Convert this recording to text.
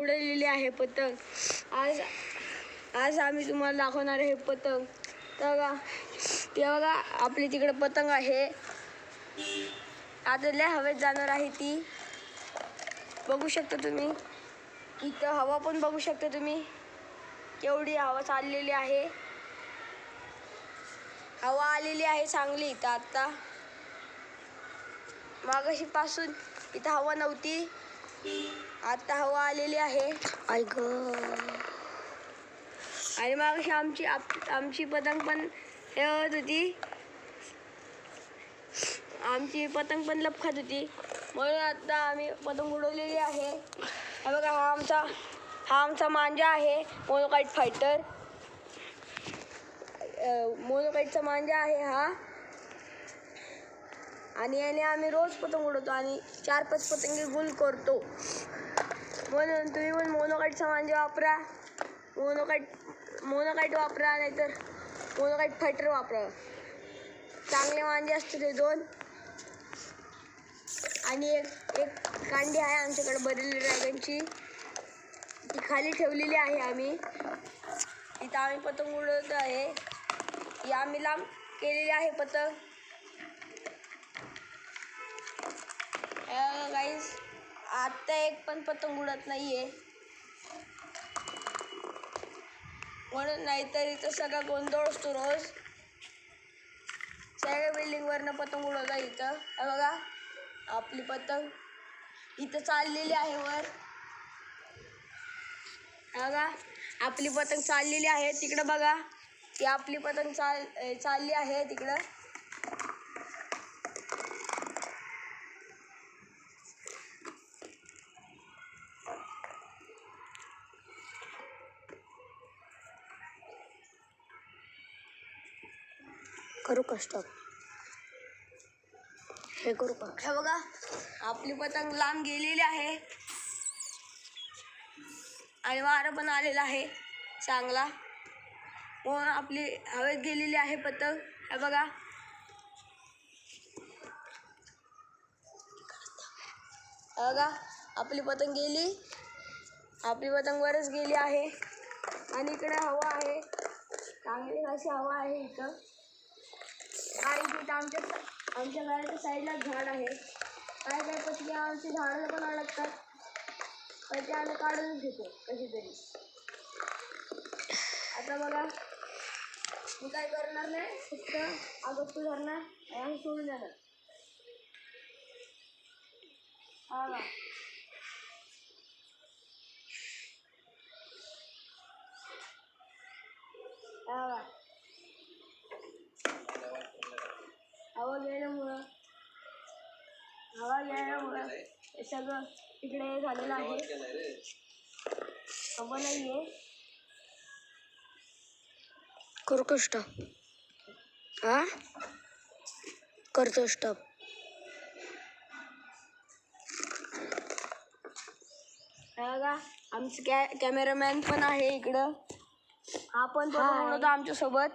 उडवलेली आहे पतंग. आज आम्ही तुम्हाला दाखवणार आहे पतंग. ते बघा आपली तिकडे पतंग आहे. आता लय हवेत जाणार आहे ती. बघू शकता तुम्ही. इथं हवा पण बघू शकता तुम्ही. केवढी हवा चाललेली आहे. हवा आलेली आहे चांगली इथं. आता मागाशी पासून इथं हवा नव्हती. आता हवा आलेली आहे. ऐक आणि मागाशी आमची पतंग पण हे होत होती. आमची पतंग पण लपखत होती. म्हणून आता आम्ही पतंग उडवलेली आहे. हा बघा हा आमचा मांजा आहे. मोनोकाईट फायटर. मोनोकाईटचा मांजा आहे हा. आणि याने आम्ही रोज पतंग उडवतो आणि 4-5 पतंगे गुल करतो. म्हणून तुम्ही पण मोनोकाईटचा मांजा वापरा. मोनोकाईट वापरा, नाहीतर मोनोकाईट फायटर वापरा. चांगले मांजे असते ते 2. आणि एक कांडी आहे आमच्याकडे बरेली ड्रॅगनची. ती खाली ठेवलेली आहे आम्ही. इथं आम्ही पतंग उडवतो आहे. ही आम्ही लांब केलेली आहे पतंग. गाईस आता एक पण पतंग उडत नाहीये. म्हणून नाहीतर इथं सगळा गोंधळ असतो रोज. सगळ्या बिल्डिंगवरनं पतंग उडवतात इथं. हे बघा आपली पतंग इथं चाललेली आहे वर. बघा आपली पतंग चाललेली आहे. तिकडं बघा ती आपली पतंग चालली आहे तिकडं. करू का स्टॉप? हे करू का? हे बघा आपली पतंग लांब गेलेली आहे. आणि वारं पण आलेला आहे चांगला. म्हणून आपली हवेत गेलेली आहे पतंग. हे बघा आपली पतंग गेली. आपली पतंग वरच गेली आहे. आणि इकडे हवा आहे. चांगली अशी हवा आहे इथं. कारण की इथं आमच्या घराच्या साईडला झाड आहे. काय पक्षी आमची झाडाला पण अडकतात. पण ते आम्ही काढूनच घेतो कशीतरी. आता बघा मी काय करणार नाही. फक्त आगोस्तू धरणार आणि सोडून देणार. हा बघा हवा गेल्यामुळं हे सगळं इकडे झालेलं आहे. हवा नाहीये. करू का स्टॉप? हा करतो स्टॉप. बघा आमचं कॅमेरामॅन पण आहे इकडं. हा पण उडवतो आमच्या सोबत.